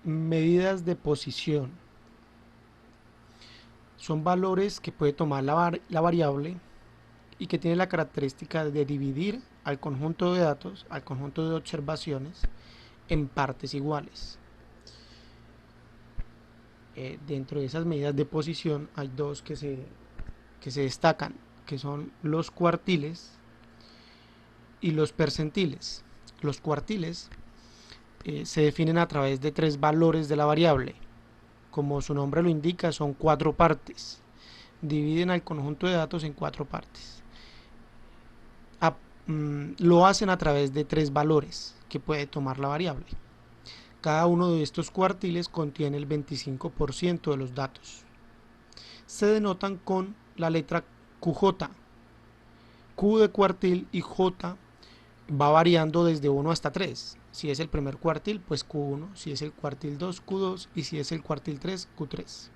Medidas de posición. Son valores que puede tomar la variable y que tiene la característica de dividir al conjunto de datos, al conjunto de observaciones, en partes iguales. Dentro de esas medidas de posición hay dos que se destacan, que son los cuartiles y los percentiles. Los cuartiles se definen a través de tres valores de la variable. Como su nombre lo indica, son cuatro partes. Dividen al conjunto de datos en cuatro partes. A- lo hacen a través de tres valores que puede tomar la variable. Cada uno de estos cuartiles contiene el 25% de los datos. Se denotan con la letra QJ. Q de cuartil y J va variando desde 1 hasta 3. Si es el primer cuartil, pues Q1. Si es el cuartil 2, Q2. Y si es el cuartil 3, Q3.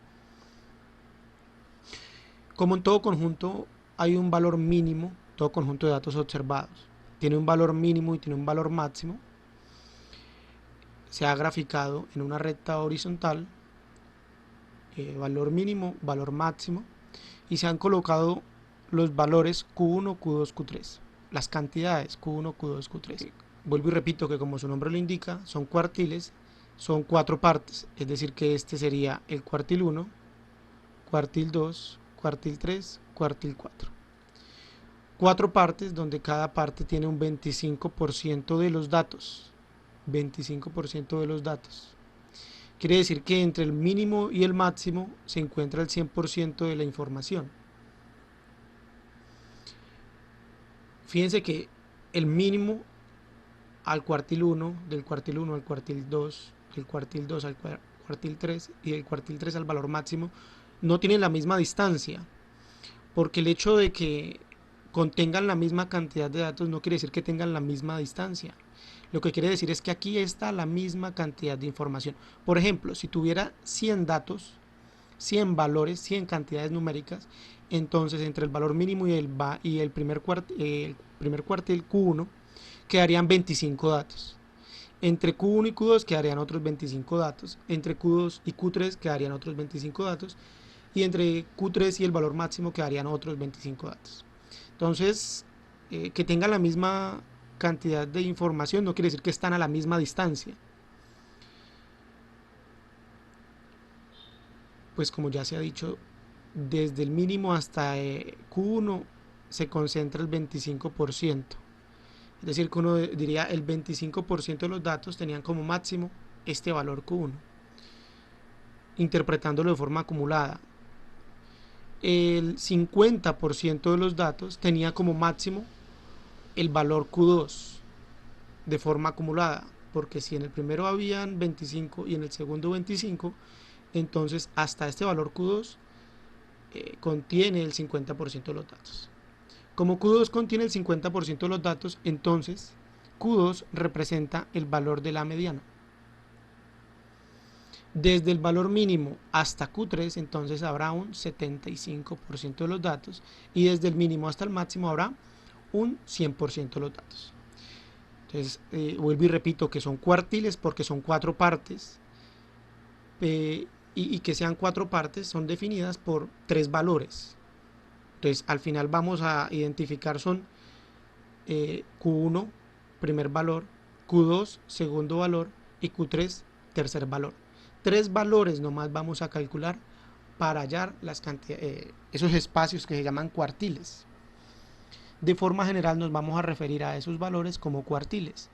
Como en todo conjunto hay un valor mínimo, todo conjunto de datos observados tiene un valor mínimo y tiene un valor máximo. Se ha graficado en una recta horizontal, valor mínimo, valor máximo, y se han colocado los valores Q1, Q2, Q3, las cantidades Q1, Q2, Q3. Vuelvo y repito que como su nombre lo indica, son cuartiles, son cuatro partes, es decir que este sería el cuartil 1, cuartil 2, cuartil 3, cuartil 4. Cuatro partes donde cada parte tiene un 25% de los datos. 25% de los datos. Quiere decir que entre el mínimo y el máximo se encuentra el 100% de la información. Fíjense que el mínimo al cuartil 1, del cuartil 1 al cuartil 2, del cuartil 2 al cuartil 3 y del cuartil 3 al valor máximo no tienen la misma distancia, porque el hecho de que contengan la misma cantidad de datos no quiere decir que tengan la misma distancia. Lo que quiere decir es que aquí está la misma cantidad de información. Por ejemplo, si tuviera 100 datos, 100 valores, 100 cantidades numéricas, entonces entre el valor mínimo y el primer cuartil Q1 quedarían 25 datos. Entre Q1 y Q2 quedarían otros 25 datos. Entre Q2 y Q3 quedarían otros 25 datos. Y entre Q3 y el valor máximo quedarían otros 25 datos. Entonces, que tengan la misma cantidad de información no quiere decir que están a la misma distancia. Pues como ya se ha dicho, desde el mínimo hasta Q1 se concentra el 25%. Es decir, que uno diría el 25% de los datos tenían como máximo este valor Q1, interpretándolo de forma acumulada. El 50% de los datos tenía como máximo el valor Q2 de forma acumulada, porque si en el primero habían 25 y en el segundo 25, entonces hasta este valor Q2 contiene el 50% de los datos. Como Q2 contiene el 50% de los datos, entonces Q2 representa el valor de la mediana. Desde el valor mínimo hasta Q3, entonces habrá un 75% de los datos, y desde el mínimo hasta el máximo habrá un 100% de los datos. Entonces, vuelvo y repito que son cuartiles porque son cuatro partes, y que sean cuatro partes son definidas por tres valores. Entonces, al final vamos a identificar son Q1, primer valor, Q2, segundo valor, y Q3, tercer valor. Tres valores nomás vamos a calcular para hallar esos espacios que se llaman cuartiles. De forma general nos vamos a referir a esos valores como cuartiles.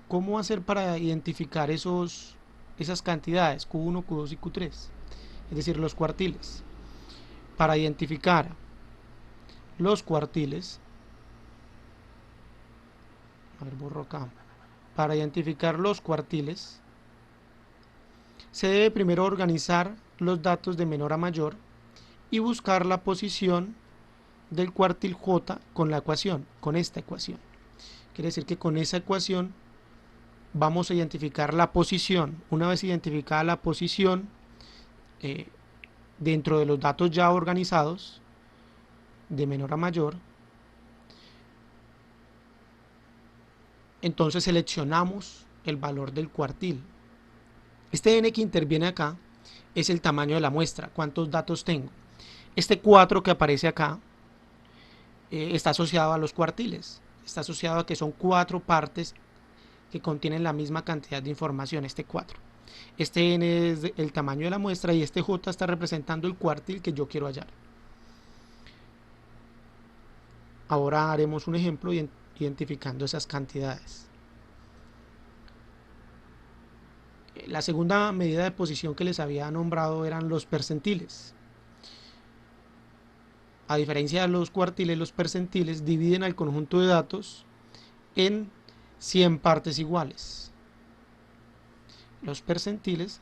¿Cómo hacer para identificar esas cantidades Q1, Q2 y Q3? Es decir, los cuartiles. Para identificar los cuartiles, a ver, borro acá. Para identificar los cuartiles, se debe primero organizar los datos de menor a mayor y buscar la posición del cuartil J con la ecuación, con esta ecuación. Quiere decir que con esa ecuación vamos a identificar la posición. Una vez identificada la posición, eh, dentro de los datos ya organizados, de menor a mayor, Entonces seleccionamos el valor del cuartil. Este n que interviene acá es el tamaño de la muestra, cuántos datos tengo. Este 4 que aparece acá está asociado a los cuartiles, está asociado a que son 4 partes que contienen la misma cantidad de información, este 4. Este n es el tamaño de la muestra y este j está representando el cuartil que yo quiero hallar. Ahora haremos un ejemplo identificando esas cantidades. La segunda medida de posición que les había nombrado eran los percentiles. A diferencia de los cuartiles, los percentiles dividen al conjunto de datos en 100 partes iguales. Los percentiles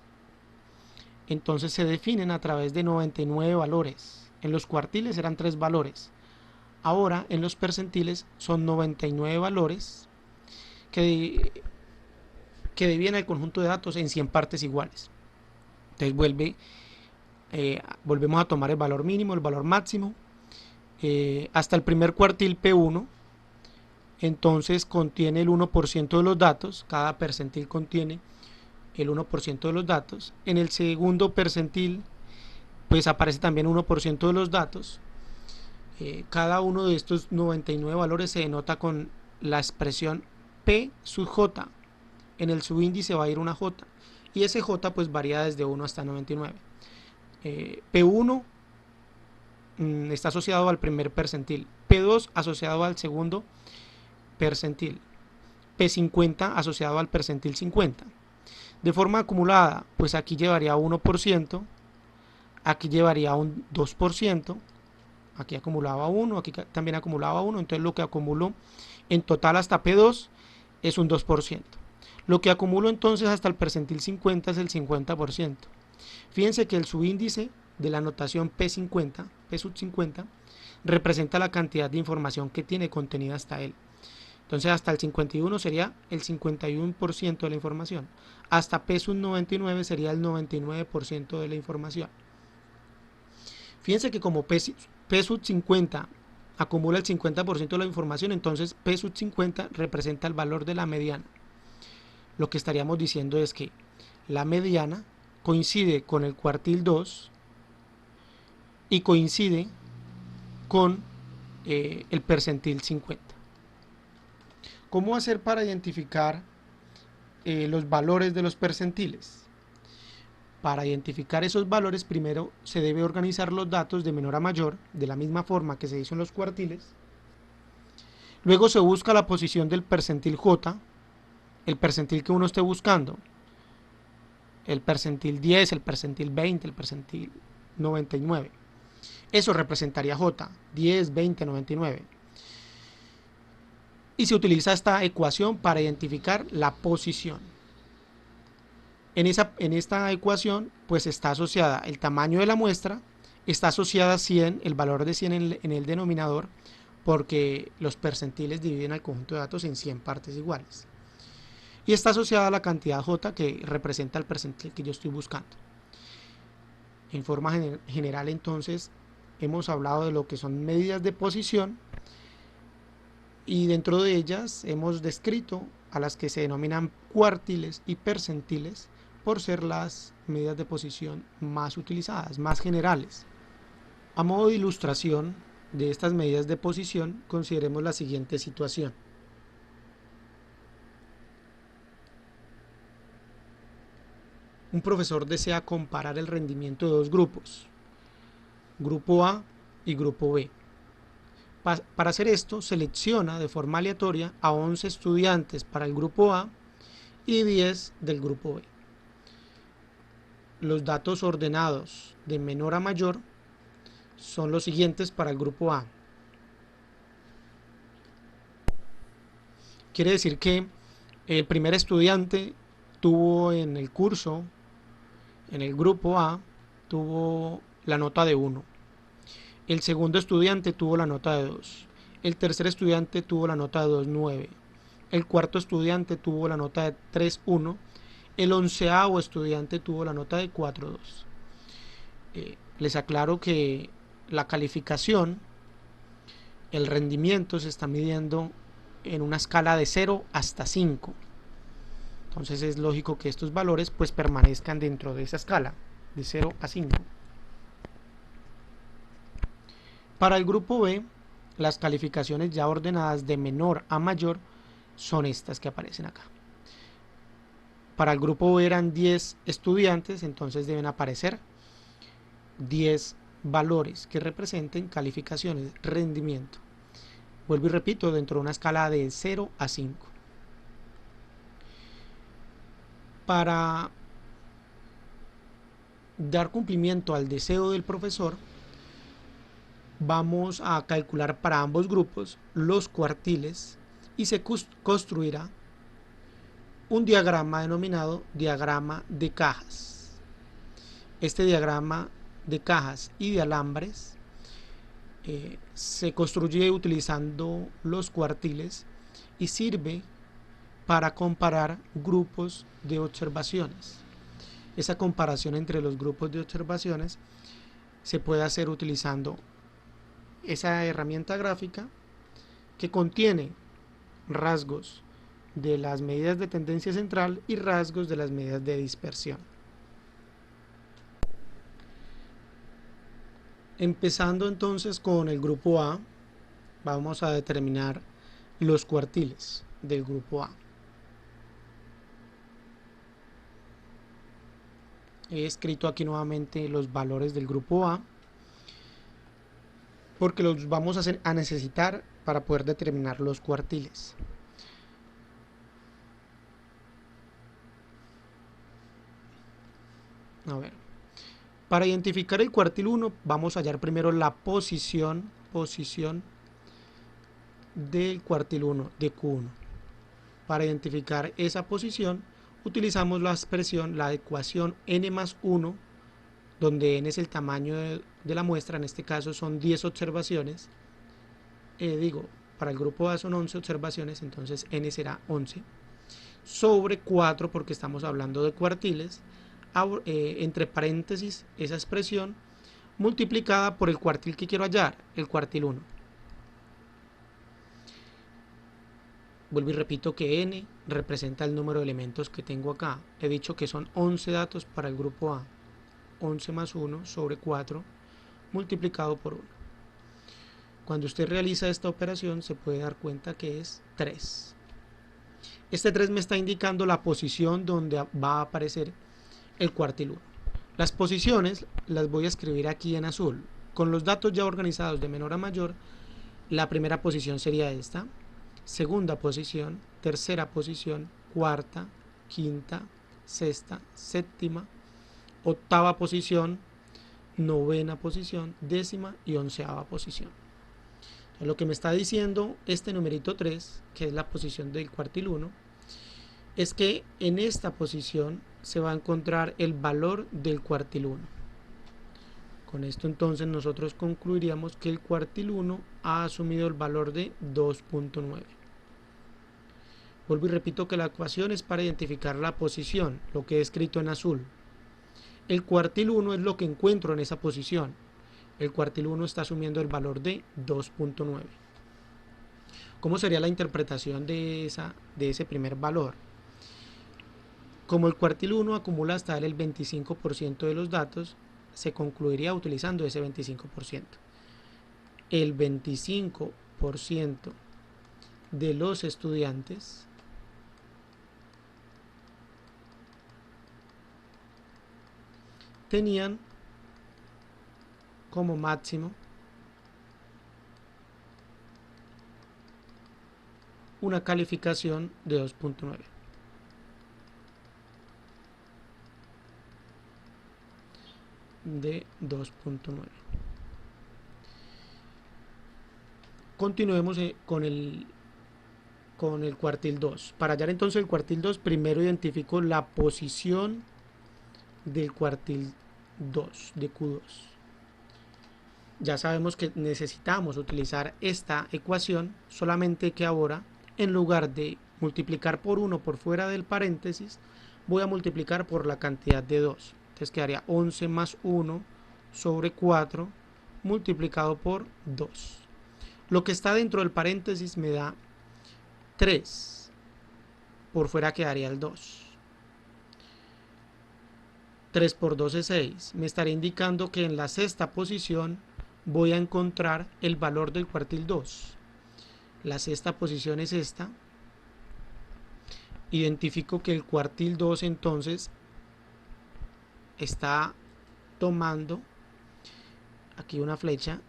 entonces se definen a través de 99 valores. En los cuartiles eran 3 valores. Ahora en los percentiles son 99 valores que dividen el conjunto de datos en 100 partes iguales. Entonces volvemos a tomar el valor mínimo, el valor máximo, hasta el primer cuartil P1. Entonces contiene el 1% de los datos, cada percentil contiene el 1% de los datos. En el segundo percentil pues aparece también 1% de los datos. Cada uno de estos 99 valores se denota con la expresión P sub J. En el subíndice va a ir una J y ese J pues varía desde 1 hasta 99. P1 está asociado al primer percentil, P2 asociado al segundo percentil, P50 asociado al percentil 50. De forma acumulada, pues aquí llevaría 1%, aquí llevaría un 2%, aquí acumulaba 1, aquí también acumulaba 1, entonces lo que acumulo en total hasta P2 es un 2%. Lo que acumulo entonces hasta el percentil 50 es el 50%. Fíjense que el subíndice de la notación P50, P sub 50, representa la cantidad de información que tiene contenida hasta él. Entonces hasta el 51 sería el 51% de la información. Hasta P sub 99 sería el 99% de la información. Fíjense que como P sub 50 acumula el 50% de la información, entonces P sub 50 representa el valor de la mediana. Lo que estaríamos diciendo es que la mediana coincide con el cuartil 2 y coincide con el percentil 50. ¿Cómo hacer para identificar los valores de los percentiles? Para identificar esos valores, primero se debe organizar los datos de menor a mayor, de la misma forma que se hizo en los cuartiles. Luego se busca la posición del percentil J, el percentil que uno esté buscando, el percentil 10, el percentil 20, el percentil 99. Eso representaría J, 10, 20, 99. Y se utiliza esta ecuación para identificar la posición. En esta ecuación pues está asociada el tamaño de la muestra, está asociada 100, el valor de 100 en el denominador, porque los percentiles dividen al conjunto de datos en 100 partes iguales. Y está asociada a la cantidad J que representa el percentil que yo estoy buscando. En forma general entonces hemos hablado de lo que son medidas de posición y dentro de ellas hemos descrito a las que se denominan cuartiles y percentiles por ser las medidas de posición más utilizadas, más generales. A modo de ilustración de estas medidas de posición, consideremos la siguiente situación. Un profesor desea comparar el rendimiento de dos grupos, grupo A y grupo B. Para hacer esto, selecciona de forma aleatoria a 11 estudiantes para el grupo A y 10 del grupo B. Los datos ordenados de menor a mayor son los siguientes para el grupo A. Quiere decir que el primer estudiante tuvo en el curso, en el grupo A, tuvo la nota de 1. El segundo estudiante tuvo la nota de 2. El tercer estudiante tuvo la nota de 2.9. El cuarto estudiante tuvo la nota de 3.1. El 11º estudiante tuvo la nota de 4.2. Les aclaro que la calificación, el rendimiento se está midiendo en una escala de 0 hasta 5. Entonces es lógico que estos valores pues permanezcan dentro de esa escala de 0 a 5. Para el grupo B, las calificaciones ya ordenadas de menor a mayor son estas que aparecen acá. Para el grupo B eran 10 estudiantes, entonces deben aparecer 10 valores que representen calificaciones, rendimiento. Vuelvo y repito, dentro de una escala de 0 a 5. Para dar cumplimiento al deseo del profesor, vamos a calcular para ambos grupos los cuartiles y se construirá un diagrama denominado diagrama de cajas. Este diagrama de cajas y de alambres se construye utilizando los cuartiles y sirve para comparar grupos de observaciones. Esa comparación entre los grupos de observaciones se puede hacer utilizando esa herramienta gráfica que contiene rasgos de las medidas de tendencia central y rasgos de las medidas de dispersión. Empezando entonces con el grupo A, vamos a determinar los cuartiles del grupo A. He escrito aquí nuevamente los valores del grupo A porque los vamos a necesitar para poder determinar los cuartiles. A ver, para identificar el cuartil 1 vamos a hallar primero la posición del cuartil 1 de Q1. Para identificar esa posición utilizamos la expresión, la ecuación n más 1, donde n es el tamaño de la muestra, en este caso son 10 observaciones, para el grupo A son 11 observaciones, entonces n será 11, sobre 4 porque estamos hablando de cuartiles, entre paréntesis esa expresión multiplicada por el cuartil que quiero hallar, el cuartil 1. Vuelvo y repito que n representa el número de elementos que tengo acá. He dicho que son 11 datos para el grupo A. 11 más 1 sobre 4 multiplicado por 1. Cuando usted realiza esta operación se puede dar cuenta que es 3. Este 3 me está indicando la posición donde va a aparecer el cuartil 1. Las posiciones las voy a escribir aquí en azul. Con los datos ya organizados de menor a mayor, la primera posición sería esta, segunda posición, tercera posición, cuarta, quinta, sexta, séptima, octava posición, novena posición, décima y onceava posición. Entonces, lo que me está diciendo este numerito 3, que es la posición del cuartil 1, es que en esta posición se va a encontrar el valor del cuartil 1. Con esto entonces nosotros concluiríamos que el cuartil 1 ha asumido el valor de 2.9. Vuelvo y repito que la ecuación es para identificar la posición, lo que he escrito en azul. El cuartil 1 es lo que encuentro en esa posición. El cuartil 1 está asumiendo el valor de 2.9. ¿Cómo sería la interpretación de ese primer valor? Como el cuartil 1 acumula hasta el 25% de los datos, se concluiría utilizando ese 25%. El 25% de los estudiantes tenían como máximo una calificación de 2.9. de 2.9. Continuemos con el cuartil 2. Para hallar entonces el cuartil 2, primero identifico la posición del cuartil 2, de Q2. Ya sabemos que necesitamos utilizar esta ecuación, solamente que ahora, en lugar de multiplicar por 1 por fuera del paréntesis, voy a multiplicar por la cantidad de 2. Entonces quedaría 11 más 1 sobre 4 multiplicado por 2. Lo que está dentro del paréntesis me da 3. Por fuera quedaría el 2. 3 por 2 es 6. Me estará indicando que en la sexta posición voy a encontrar el valor del cuartil 2. La sexta posición es esta. Identifico que el cuartil 2 entonces está tomando aquí una flecha.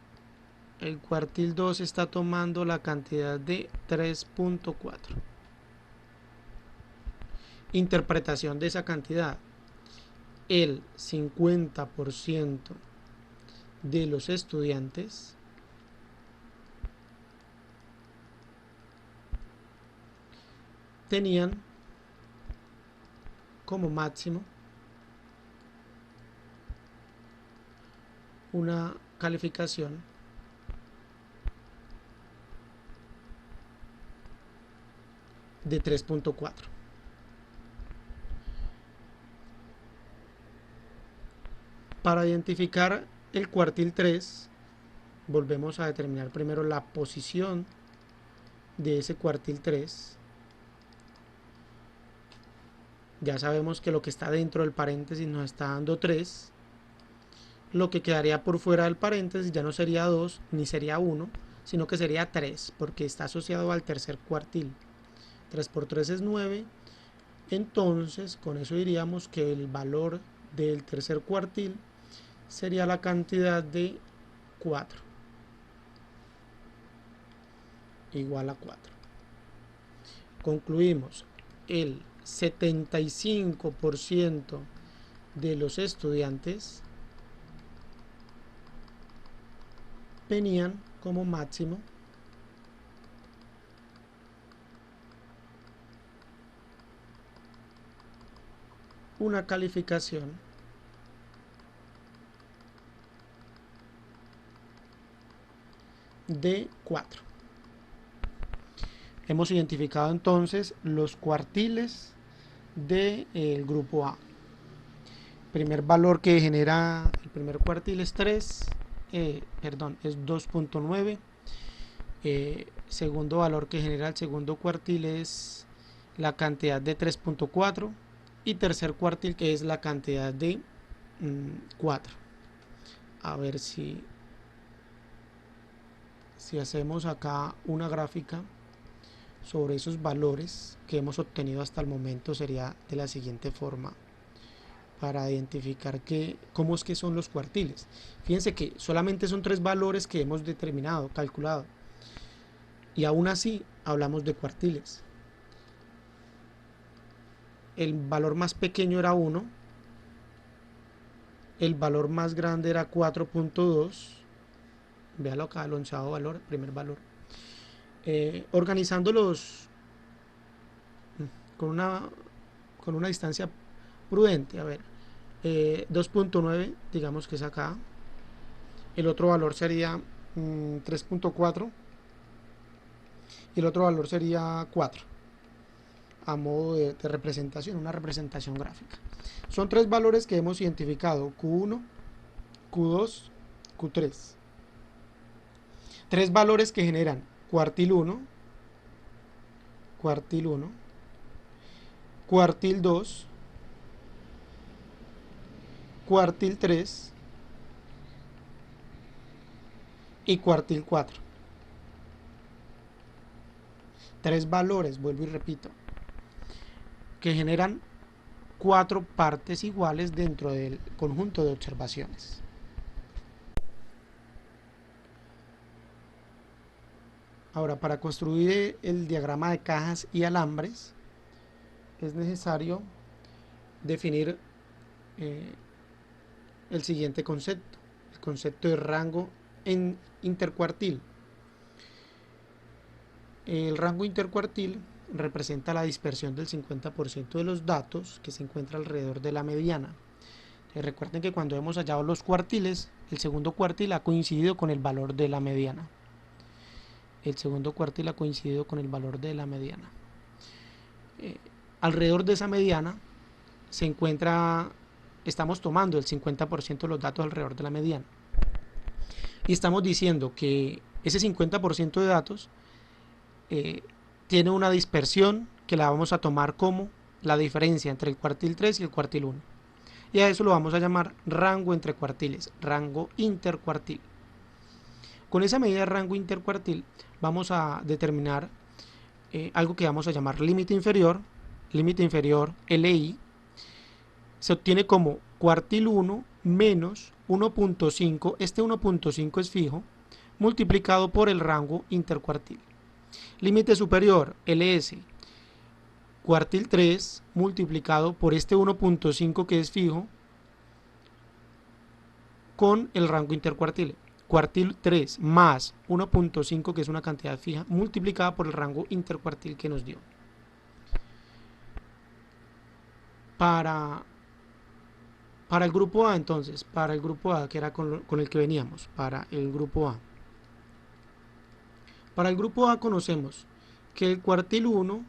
El cuartil 2 está tomando la cantidad de 3.4. Interpretación de esa cantidad. El 50% de los estudiantes tenían como máximo una calificación de 3.4. Para identificar el cuartil 3, volvemos a determinar primero la posición de ese cuartil 3. Ya sabemos que lo que está dentro del paréntesis nos está dando 3. Lo que quedaría por fuera del paréntesis ya no sería 2 ni sería 1, sino que sería 3, porque está asociado al tercer cuartil. 3 por 3 es 9. Entonces, con eso diríamos que el valor del tercer cuartil sería la cantidad de 4. Igual a 4. Concluimos. El 75% de los estudiantes tenían como máximo una calificación de 4. Hemos identificado entonces los cuartiles del grupo A. Primer valor que genera el primer cuartil es 3, es 2.9. Segundo valor que genera el segundo cuartil es la cantidad de 3.4. Y tercer cuartil que es la cantidad de 4. A ver si hacemos acá una gráfica sobre esos valores que hemos obtenido hasta el momento, sería de la siguiente forma, para identificar cómo es que son los cuartiles. Fíjense que solamente son 3 valores que hemos determinado, calculado, y aún así hablamos de cuartiles. El valor más pequeño era 1, el valor más grande era 4.2, véalo acá, el onceavo valor, primer valor. Organizándolos con una distancia prudente, a ver, 2.9 digamos que es acá, el otro valor sería 3.4 y el otro valor sería 4, a modo de representación, una representación gráfica. Son 3 valores que hemos identificado: Q1, Q2, Q3. 3 valores que generan cuartil 1, cuartil 1, cuartil 2, cuartil 3 y cuartil 4. 3 valores, vuelvo y repito, que generan 4 partes iguales dentro del conjunto de observaciones. Ahora, para construir el diagrama de cajas y alambres es necesario definir el siguiente concepto, el concepto de rango intercuartil. El rango intercuartil representa la dispersión del 50% de los datos que se encuentra alrededor de la mediana. Recuerden que cuando hemos hallado los cuartiles, el segundo cuartil ha coincidido con el valor de la mediana. El segundo cuartil ha coincidido con el valor de la mediana. Alrededor de esa mediana se encuentra, estamos tomando el 50% de los datos alrededor de la mediana. Y estamos diciendo que ese 50% de datos tiene una dispersión que la vamos a tomar como la diferencia entre el cuartil 3 y el cuartil 1. Y a eso lo vamos a llamar rango entre cuartiles, rango intercuartil. Con esa medida de rango intercuartil vamos a determinar algo que vamos a llamar límite inferior LI, se obtiene como cuartil 1 menos 1.5, este 1.5 es fijo, multiplicado por el rango intercuartil. Límite superior LS, cuartil 3 multiplicado por este 1.5 que es fijo con el rango intercuartil. Cuartil 3 más 1.5 que es una cantidad fija multiplicada por el rango intercuartil que nos dio. Para el grupo A, entonces, para el grupo A, que era con el que veníamos, para el grupo A. Para el grupo A conocemos que el cuartil 1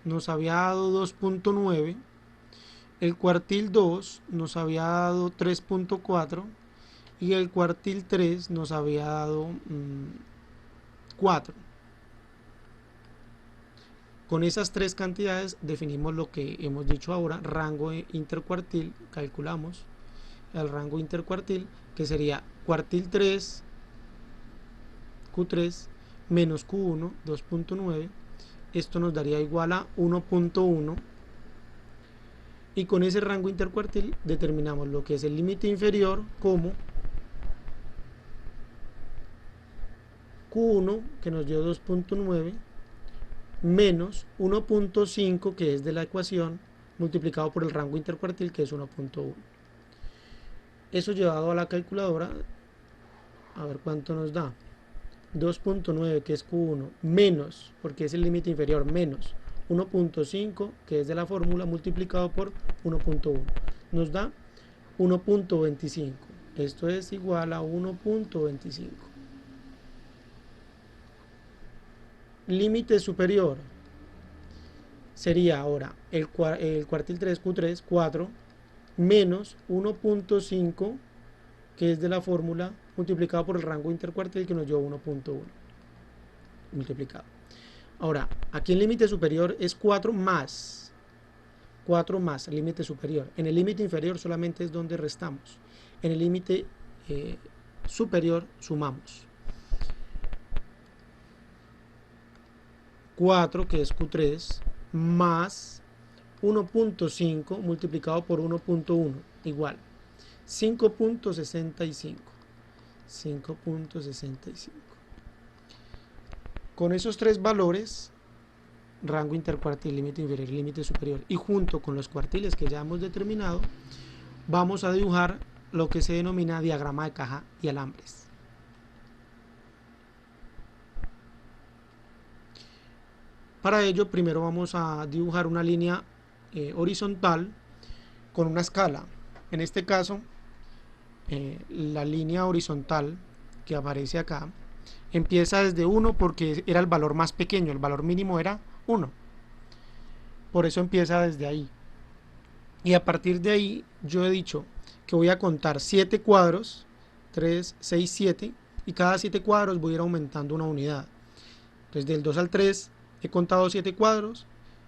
nos había dado 2.9, el cuartil 2 nos había dado 3.4 y el cuartil 3 nos había dado 4. Con esas tres cantidades definimos lo que hemos dicho ahora, rango intercuartil, calculamos el rango intercuartil, que sería cuartil 3, Q3, menos Q1, 2.9, esto nos daría igual a 1.1, y con ese rango intercuartil determinamos lo que es el límite inferior como Q1, que nos dio 2.9, menos 1.5 que es de la ecuación multiplicado por el rango intercuartil que es 1.1. Eso llevado a la calculadora, a ver cuánto nos da. 2.9 que es Q1 menos, porque es el límite inferior, menos 1.5 que es de la fórmula multiplicado por 1.1 nos da 1.25. Esto es igual a 1.25. Límite superior sería ahora el cuartil 3 Q3, 4, menos 1.5 que es de la fórmula multiplicado por el rango intercuartil que nos dio 1.1 multiplicado. Ahora, aquí el límite superior es 4 más el límite superior. En el límite inferior solamente es donde restamos. En el límite superior sumamos. 4 que es Q3 más 1.5 multiplicado por 1.1 igual 5.65. 5.65. Con esos tres valores, rango intercuartil, límite inferior y límite superior, y junto con los cuartiles que ya hemos determinado, vamos a dibujar lo que se denomina diagrama de caja y alambres. Para ello, primero vamos a dibujar una línea horizontal con una escala. En este caso, la línea horizontal que aparece acá empieza desde 1 porque era el valor más pequeño, el valor mínimo era 1. Por eso empieza desde ahí. Y a partir de ahí yo he dicho que voy a contar 7 cuadros, 3, 6, 7, y cada 7 cuadros voy a ir aumentando una unidad. Entonces del 2 al 3 he contado 7 cuadros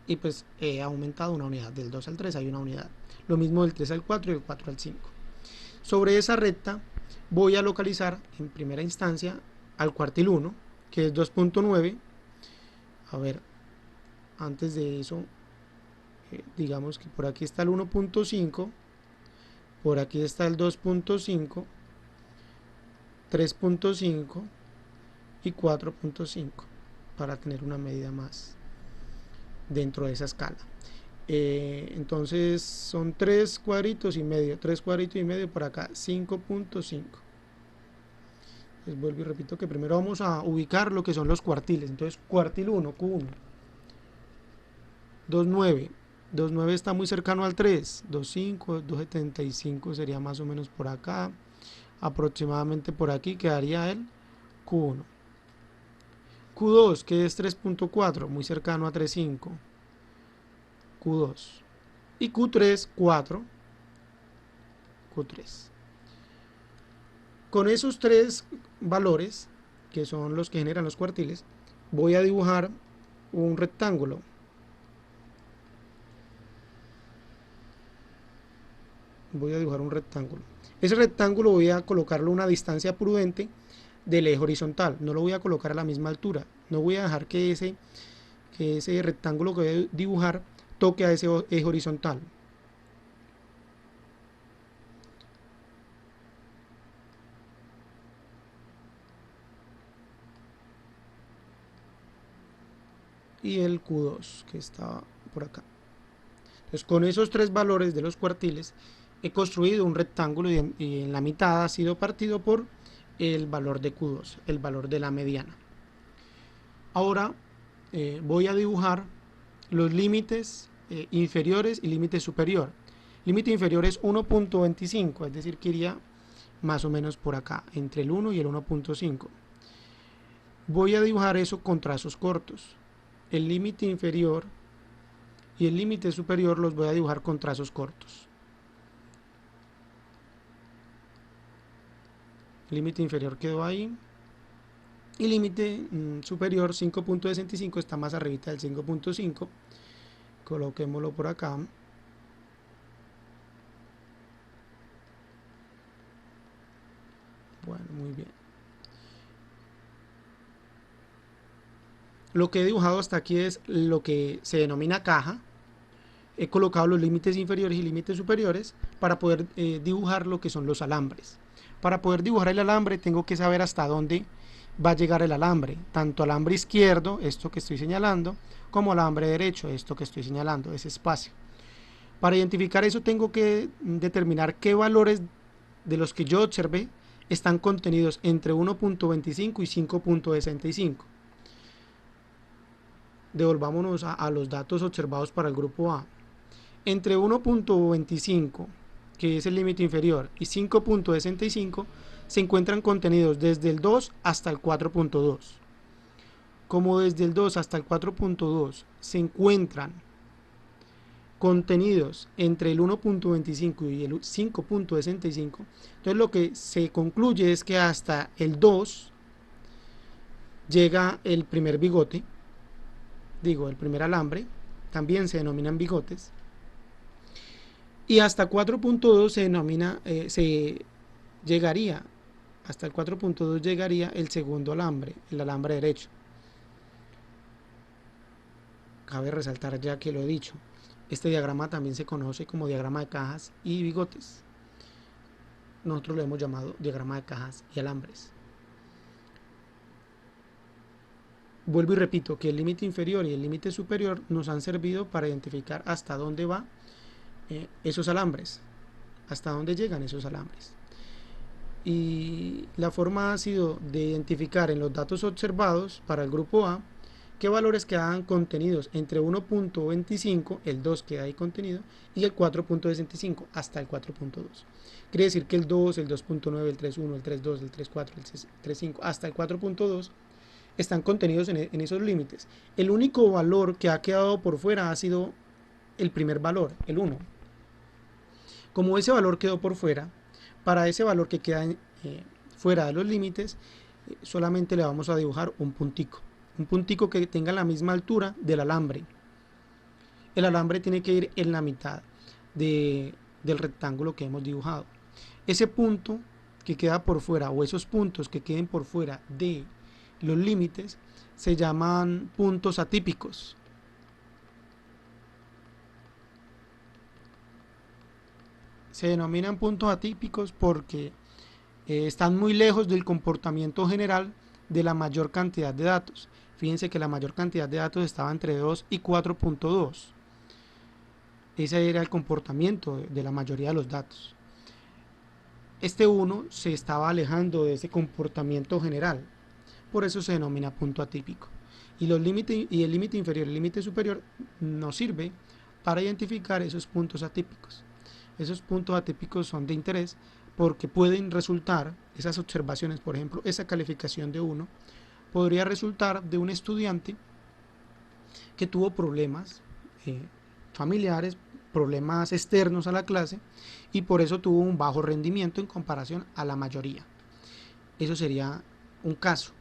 y pues he aumentado una unidad. Del 2 al 3 hay una unidad. Lo mismo del 3 al 4 y del 4 al 5. Sobre esa recta voy a localizar en primera instancia al cuartil 1, que es 2.9. A ver, antes de eso, digamos que por aquí está el 1.5, por aquí está el 2.5, 3.5 y 4.5, para tener una medida más dentro de esa escala. Entonces son 3 cuadritos y medio, 3 cuadritos y medio por acá, 5.5. Les vuelvo y repito que primero vamos a ubicar lo que son los cuartiles. Entonces cuartil 1, Q1, 2.9, 2.9 está muy cercano al 3, 2.5, 2.75 sería más o menos por acá, aproximadamente por aquí quedaría el Q1. Q2, que es 3.4, muy cercano a 3.5, Q2. Y Q3, 4, Q3. Con esos tres valores, que son los que generan los cuartiles, voy a dibujar un rectángulo. Voy a dibujar un rectángulo. Ese rectángulo voy a colocarlo a una distancia prudente del eje horizontal. No lo voy a colocar a la misma altura. No voy a dejar que ese rectángulo que voy a dibujar toque a ese eje horizontal. Y el Q2 que está por acá. Entonces, con esos tres valores de los cuartiles he construido un rectángulo y en la mitad ha sido partido por el valor de Q2, el valor de la mediana. Ahora voy a dibujar los límites inferiores y límite superior. Límite inferior es 1.25, es decir, que iría más o menos por acá, entre el 1 y el 1.5. Voy a dibujar eso con trazos cortos. El límite inferior y el límite superior los voy a dibujar con trazos cortos. Límite inferior quedó ahí. Y límite superior 5.65 está más arribita del 5.5. Coloquémoslo por acá. Bueno, muy bien. Lo que he dibujado hasta aquí es lo que se denomina caja. He colocado los límites inferiores y límites superiores para poder dibujar lo que son los alambres. Para poder dibujar el alambre tengo que saber hasta dónde va a llegar el alambre, tanto alambre izquierdo, esto que estoy señalando, como alambre derecho, esto que estoy señalando, ese espacio. Para identificar eso tengo que determinar qué valores de los que yo observé están contenidos entre 1.25 y 5.65. Devolvámonos a los datos observados para el grupo A. Entre 1.25, que es el límite inferior, y 5.65 se encuentran contenidos desde el 2 hasta el 4.2. Como desde el 2 hasta el 4.2 se encuentran contenidos entre el 1.25 y el 5.65, entonces lo que se concluye es que hasta el 2 llega el primer bigote, digo, el primer alambre, también se denominan bigotes, y hasta 4.2 se denomina, se llegaría, hasta el 4.2 llegaría el segundo alambre, el alambre derecho. Cabe resaltar ya que lo he dicho, este diagrama también se conoce como diagrama de cajas y bigotes. Nosotros lo hemos llamado diagrama de cajas y alambres. Vuelvo y repito que el límite inferior y el límite superior nos han servido para identificar hasta dónde va esos alambres, hasta dónde llegan esos alambres. Y la forma ha sido de identificar en los datos observados para el grupo A qué valores quedan contenidos entre 1.25, el 2 queda ahí contenido, y el 4.65 hasta el 4.2. Quiere decir que el 2, el 2.9, el 3.1, el 3.2, el 3.4, el 3.5 hasta el 4.2 están contenidos en esos límites. El único valor que ha quedado por fuera ha sido el primer valor, el 1. Como ese valor quedó por fuera, para ese valor que queda fuera de los límites, solamente le vamos a dibujar un puntico que tenga la misma altura del alambre. El alambre tiene que ir en la mitad del rectángulo que hemos dibujado. Ese punto que queda por fuera, o esos puntos que queden por fuera de los límites, se llaman puntos atípicos. Se denominan puntos atípicos porque están muy lejos del comportamiento general de la mayor cantidad de datos. Fíjense que la mayor cantidad de datos estaba entre 2 y 4.2. Ese era el comportamiento de la mayoría de los datos. Este 1 se estaba alejando de ese comportamiento general. Por eso se denomina punto atípico. Y el límite inferior y el límite superior nos sirve para identificar esos puntos atípicos. Esos puntos atípicos son de interés porque pueden resultar, esas observaciones, por ejemplo, esa calificación de 1, podría resultar de un estudiante que tuvo problemas familiares, problemas externos a la clase, y por eso tuvo un bajo rendimiento en comparación a la mayoría. Eso sería un caso.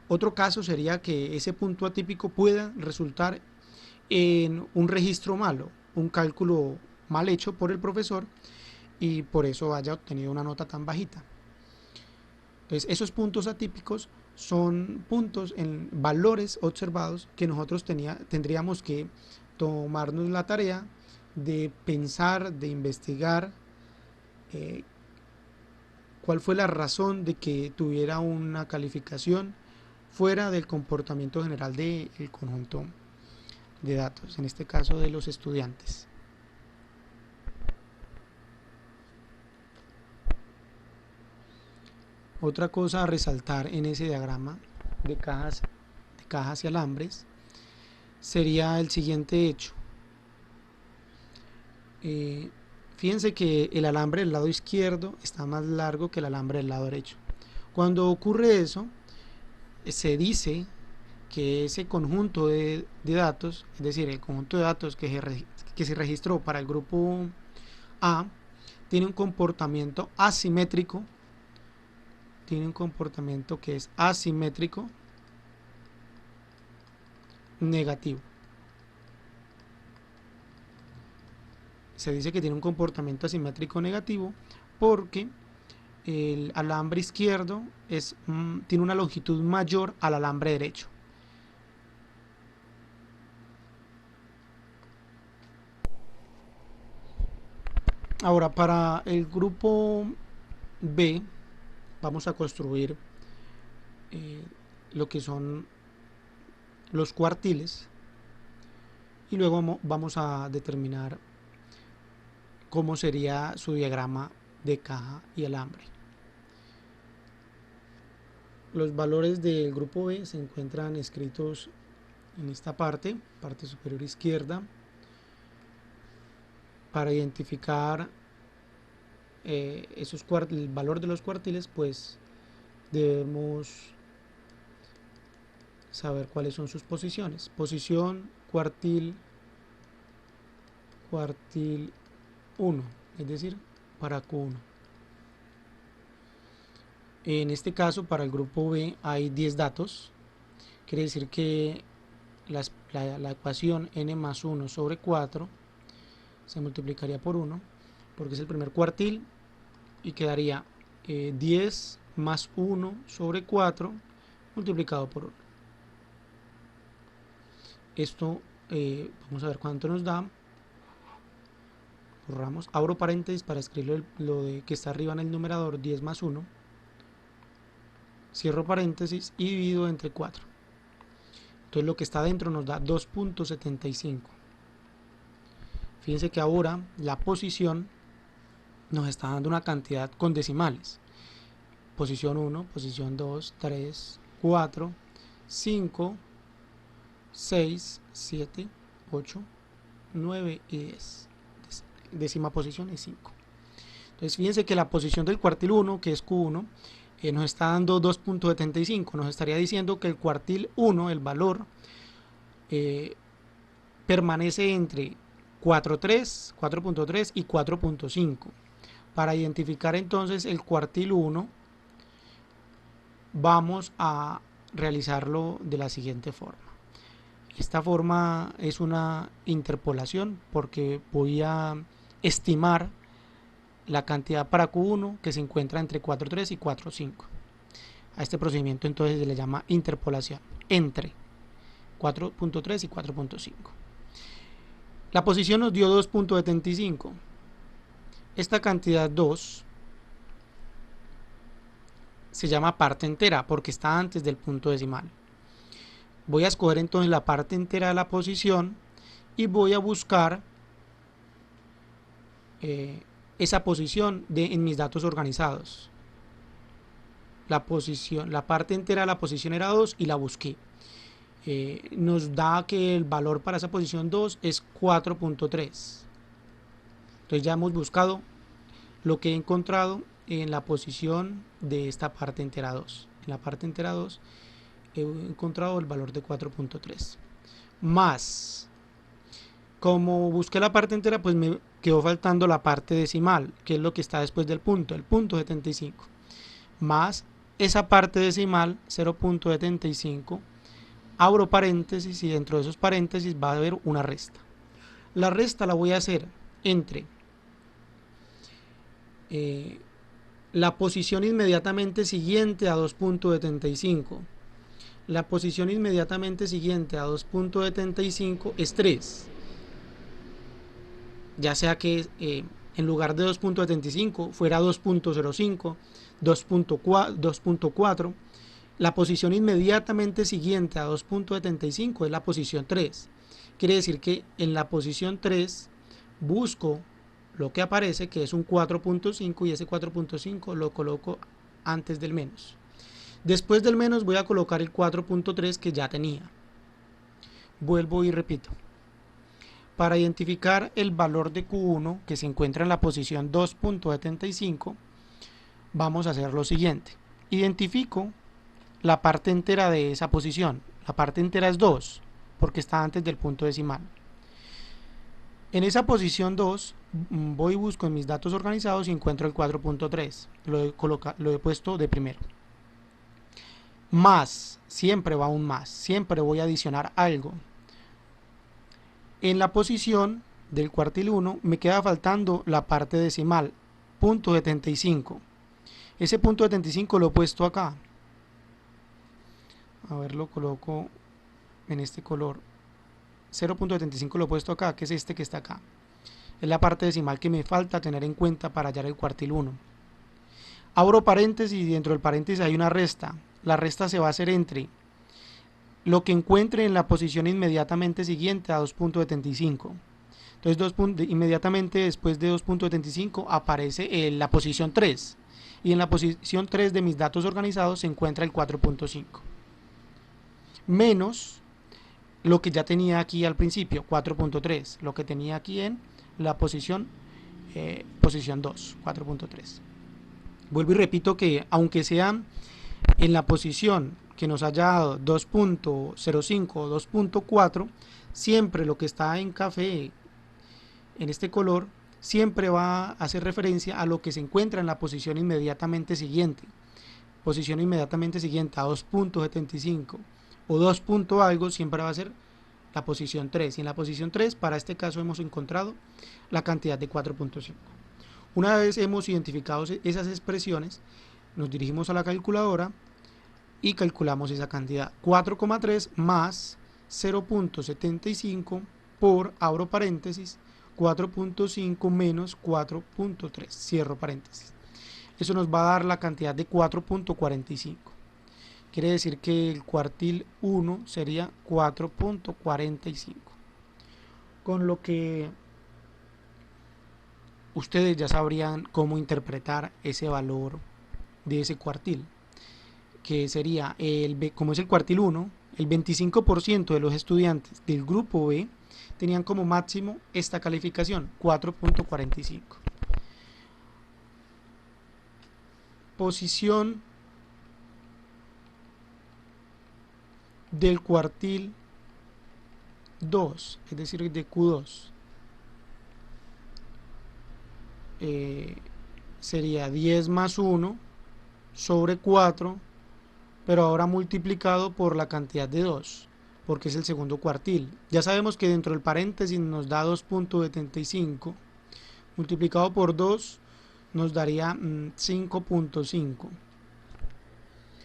Otro caso sería que ese punto atípico pueda resultar en un registro malo, un cálculo mal hecho por el profesor y por eso haya obtenido una nota tan bajita. Entonces, esos puntos atípicos son puntos en valores observados que nosotros tendríamos que tomarnos la tarea de pensar, de investigar eh, cuál fue la razón de que tuviera una calificación fuera del comportamiento general del conjunto de datos, en este caso de los estudiantes. Otra cosa a resaltar en ese diagrama de cajas y alambres sería el siguiente hecho. Fíjense que el alambre del lado izquierdo está más largo que el alambre del lado derecho. Cuando ocurre eso, se dice que ese conjunto de datos, es decir, el conjunto de datos que se registró para el grupo A, tiene un comportamiento asimétrico, tiene un comportamiento que es asimétrico negativo. Se dice que tiene un comportamiento asimétrico negativo porque el alambre izquierdo tiene una longitud mayor al alambre derecho. Ahora, para el grupo B, vamos a construir lo que son los cuartiles y luego vamos a determinar cómo sería su diagrama de caja y alambre. Los valores del grupo B se encuentran escritos en esta parte superior izquierda. Para identificar el valor de los cuartiles, pues debemos saber cuáles son sus posiciones. Posición cuartil 1, es decir, para Q1. En este caso, para el grupo B hay 10 datos. Quiere decir que la ecuación n más 1 sobre 4 se multiplicaría por 1, porque es el primer cuartil, y quedaría 10 más 1 sobre 4 multiplicado por 1. Esto vamos a ver cuánto nos da. Borramos, abro paréntesis para escribir lo de que está arriba en el numerador, 10 más 1. Cierro paréntesis y divido entre 4. Entonces lo que está dentro nos da 2.75. Fíjense que ahora la posición nos está dando una cantidad con decimales. Posición 1, posición 2, 3, 4, 5, 6, 7, 8, 9 y 10. Décima posición es 5. Entonces fíjense que la posición del cuartil 1, que es Q1, nos está dando 2.75. Nos estaría diciendo que el cuartil 1, el valor, permanece entre 4.3 y 4.5. Para identificar entonces el cuartil 1, vamos a realizarlo de la siguiente forma. Esta forma es una interpolación porque voy a estimar la cantidad para Q1 que se encuentra entre 4.3 y 4.5. A este procedimiento entonces se le llama interpolación entre 4.3 y 4.5. La posición nos dio 2.75. Esta cantidad 2 se llama parte entera porque está antes del punto decimal. Voy a escoger entonces la parte entera de la posición y voy a buscar esa posición en mis datos organizados. La parte entera de la posición era 2 y la busqué. Nos da que el valor para esa posición 2 es 4.3. Entonces ya hemos buscado lo que he encontrado en la posición de esta parte entera 2. En la parte entera 2 he encontrado el valor de 4.3. Más, como busqué la parte entera, pues me quedó faltando la parte decimal, que es lo que está después del punto, el punto 75. Más esa parte decimal 0.75, abro paréntesis y dentro de esos paréntesis va a haber una resta. La resta la voy a hacer entre la posición inmediatamente siguiente a 2.75. La posición inmediatamente siguiente a 2.75 es 3. Ya sea que en lugar de 2.75 fuera 2.05, 2.4. La posición inmediatamente siguiente a 2.75 es la posición 3. Quiere decir que en la posición 3 busco lo que aparece, que es un 4.5, y ese 4.5 lo coloco antes del menos. Después del menos voy a colocar el 4.3 que ya tenía. Vuelvo y repito. Para identificar el valor de Q1 que se encuentra en la posición 2.75, vamos a hacer lo siguiente. Identifico la parte entera de esa posición. La parte entera es 2, porque está antes del punto decimal. En esa posición 2, voy y busco en mis datos organizados y encuentro el 4.3. Lo he puesto de primero. Más, siempre va un más, siempre voy a adicionar algo. En la posición del cuartil 1 me queda faltando la parte decimal, punto 75. Ese punto 75 lo he puesto acá. A ver, lo coloco en este color. 0.75 lo he puesto acá, que es este que está acá. Es la parte decimal que me falta tener en cuenta para hallar el cuartil 1. Abro paréntesis y dentro del paréntesis hay una resta. La resta se va a hacer entre lo que encuentre en la posición inmediatamente siguiente a 2.75. Entonces inmediatamente después de 2.75 aparece la posición 3. Y en la posición 3 de mis datos organizados se encuentra el 4.5. Menos lo que ya tenía aquí al principio, 4.3. Lo que tenía aquí en la posición 2, 4.3. Vuelvo y repito que aunque sea en la posición que nos haya dado 2.05 o 2.4, siempre lo que está en café, en este color, siempre va a hacer referencia a lo que se encuentra en la posición inmediatamente siguiente. Posición inmediatamente siguiente a 2.75 o 2 algo siempre va a ser la posición 3. Y en la posición 3, para este caso, hemos encontrado la cantidad de 4.5. Una vez hemos identificado esas expresiones, nos dirigimos a la calculadora y calculamos esa cantidad. 4,3 más 0.75 por, abro paréntesis, 4.5 menos 4.3, cierro paréntesis. Eso nos va a dar la cantidad de 4.45. Quiere decir que el cuartil 1 sería 4.45. Con lo que ustedes ya sabrían cómo interpretar ese valor de ese cuartil, que sería, como es el cuartil 1, el 25% de los estudiantes del grupo B tenían como máximo esta calificación, 4.45. Posición del cuartil 2, es decir, de Q2, sería 10 más 1 sobre 4, pero ahora multiplicado por la cantidad de 2, porque es el segundo cuartil. Ya sabemos que dentro del paréntesis nos da 2.75, multiplicado por 2 nos daría 5.5.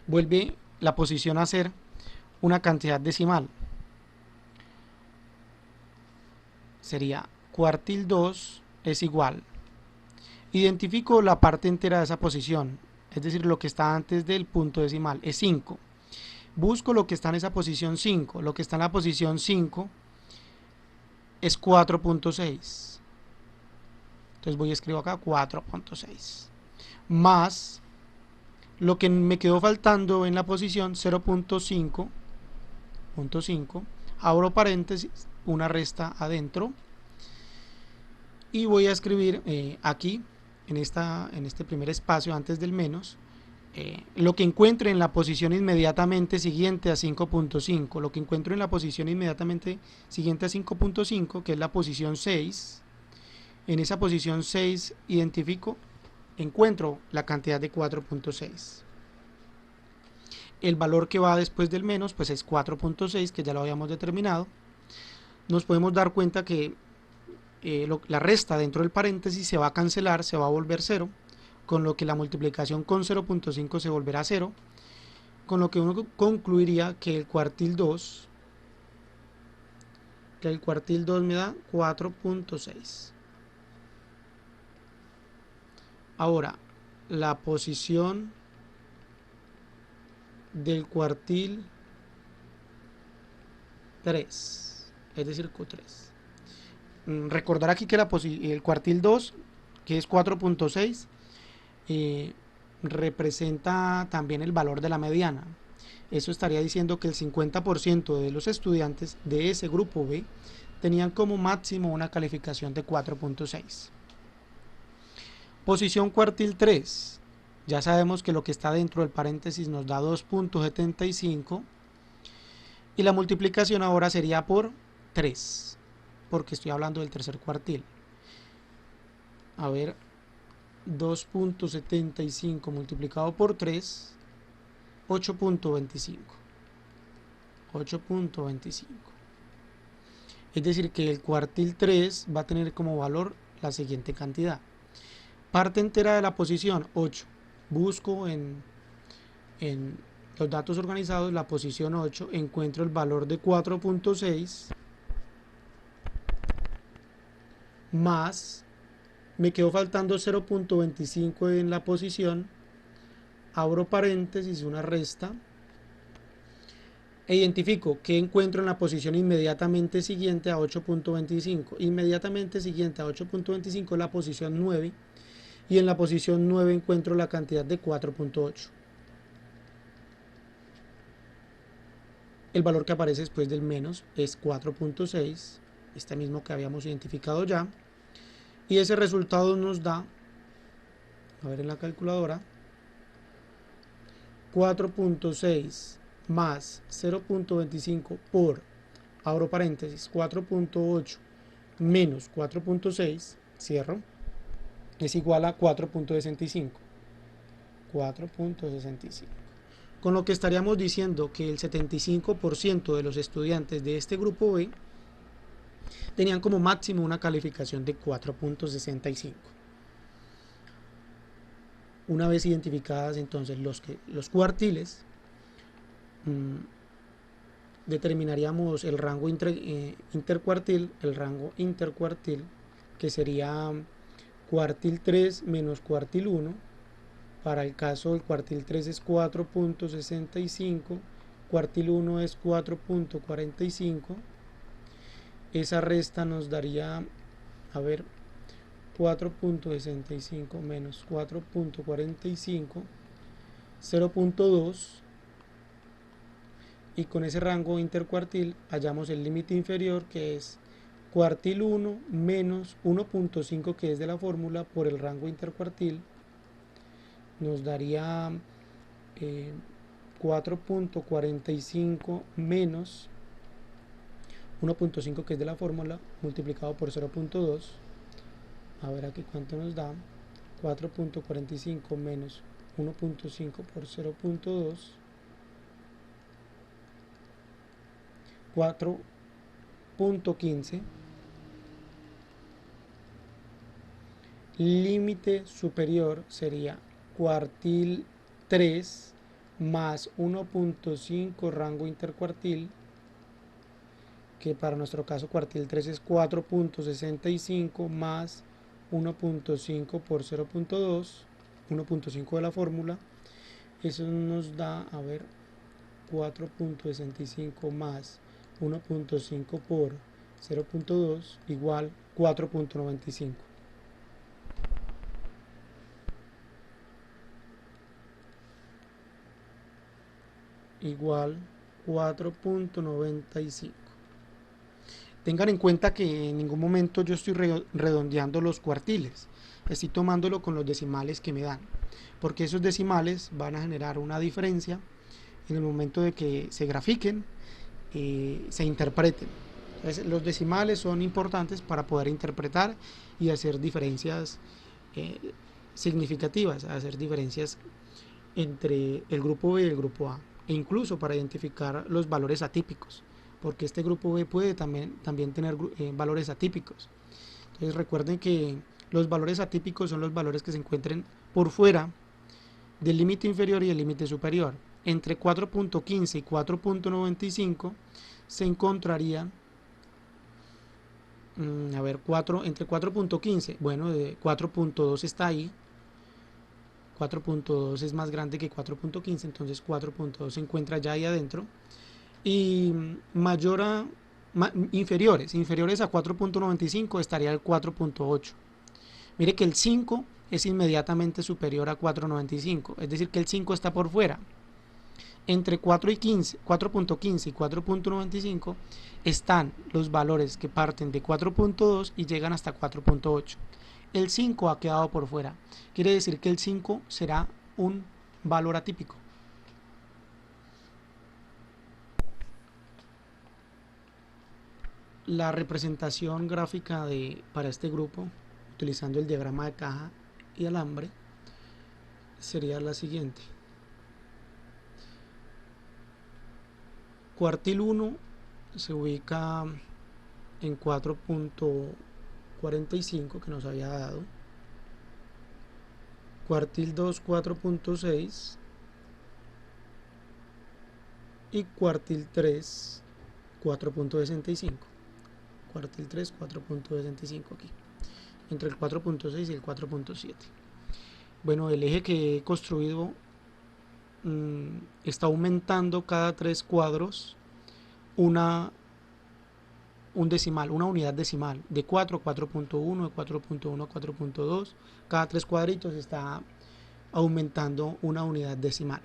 Vuelve la posición a ser una cantidad decimal. Sería cuartil 2 es igual. Identifico la parte entera de esa posición, es decir, lo que está antes del punto decimal, es 5. Busco lo que está en esa posición 5. Lo que está en la posición 5 es 4.6. Entonces voy y escribo acá 4.6. Más lo que me quedó faltando en la posición 0.5. Abro paréntesis, una resta adentro. Y voy a escribir aquí, en este primer espacio antes del menos, lo que encuentre en la posición inmediatamente siguiente a 5.5. Lo que encuentro en la posición inmediatamente siguiente a 5.5, que es la posición 6. En esa posición 6 encuentro la cantidad de 4.6. El valor que va después del menos pues es 4.6, que ya lo habíamos determinado. Nos podemos dar cuenta que la resta dentro del paréntesis se va a cancelar, se va a volver 0, con lo que la multiplicación con 0.5 se volverá 0, con lo que uno concluiría que el cuartil 2 me da 4.6. Ahora, la posición del cuartil 3, es decir, Q3. Recordar aquí que el cuartil 2, que es 4.6, representa también el valor de la mediana. Eso estaría diciendo que el 50% de los estudiantes de ese grupo B tenían como máximo una calificación de 4.6. Posición cuartil 3. Ya sabemos que lo que está dentro del paréntesis nos da 2.75 y la multiplicación ahora sería por 3, porque estoy hablando del tercer cuartil. A ver, 2.75 multiplicado por 3, 8.25. 8.25. Es decir, que el cuartil 3 va a tener como valor la siguiente cantidad. Parte entera de la posición 8. Busco en los datos organizados la posición 8, encuentro el valor de 4.6 más, me quedó faltando 0.25 en la posición, abro paréntesis, una resta, e identifico que encuentro en la posición inmediatamente siguiente a 8.25. Inmediatamente siguiente a 8.25 es la posición 9, y en la posición 9 encuentro la cantidad de 4.8. El valor que aparece después del menos es 4.6, este mismo que habíamos identificado ya, y ese resultado nos da, a ver en la calculadora, 4.6 más 0.25 por, abro paréntesis, 4.8 menos 4.6, cierro, es igual a 4.65. 4.65. Con lo que estaríamos diciendo que el 75% de los estudiantes de este grupo B tenían como máximo una calificación de 4.65. Una vez identificadas entonces los cuartiles, determinaríamos el rango intercuartil, que sería cuartil 3 menos cuartil 1. Para el caso del cuartil 3 es 4.65, cuartil 1 es 4.45. Esa resta nos daría, a ver, 4.65 menos 4.45, 0.2, y con ese rango intercuartil hallamos el límite inferior, que es cuartil 1 menos 1.5, que es de la fórmula, por el rango intercuartil, nos daría 4.45 menos 1.5, que es de la fórmula, multiplicado por 0.2. A ver aquí cuánto nos da. 4.45 menos 1.5 por 0.2, 4.15. Límite superior sería cuartil 3 más 1.5 rango intercuartil, que para nuestro caso cuartil 3 es 4.65 más 1.5 por 0.2, 1.5 de la fórmula. Eso nos da, a ver, 4.65 más 1.5 por 0.2 igual 4.95. Igual 4.95. Tengan en cuenta que en ningún momento yo estoy redondeando los cuartiles, estoy tomándolo con los decimales que me dan, porque esos decimales van a generar una diferencia en el momento de que se grafiquen, se interpreten. Entonces, los decimales son importantes para poder interpretar y hacer diferencias significativas, hacer diferencias entre el grupo B y el grupo A. e incluso para identificar los valores atípicos, porque este grupo B puede también tener valores atípicos. Entonces recuerden que los valores atípicos son los valores que se encuentren por fuera del límite inferior y el límite superior. Entre 4.15 y 4.95 se encontrarían, a ver, entre 4.15, bueno, de 4.2 está ahí, 4.2 es más grande que 4.15, entonces 4.2 se encuentra ya ahí adentro, y inferiores a 4.95 estaría el 4.8. Mire que el 5 es inmediatamente superior a 4.95, es decir que el 5 está por fuera. Entre 4.15 y 4.95 están los valores que parten de 4.2 y llegan hasta 4.8. El 5 ha quedado por fuera. Quiere decir que el 5 será un valor atípico. La representación gráfica para este grupo, utilizando el diagrama de caja y alambre, sería la siguiente. Cuartil 1 se ubica en 4.45 que nos había dado. Cuartil 2 4.6 y cuartil 3 4.65. Cuartil 3 4.65 aquí, entre el 4.6 y el 4.7. Bueno, el eje que he construido está aumentando cada 3 cuadros una unidad decimal, de 4 a 4.1, de 4.1 a 4.2, cada 3 cuadritos está aumentando una unidad decimal.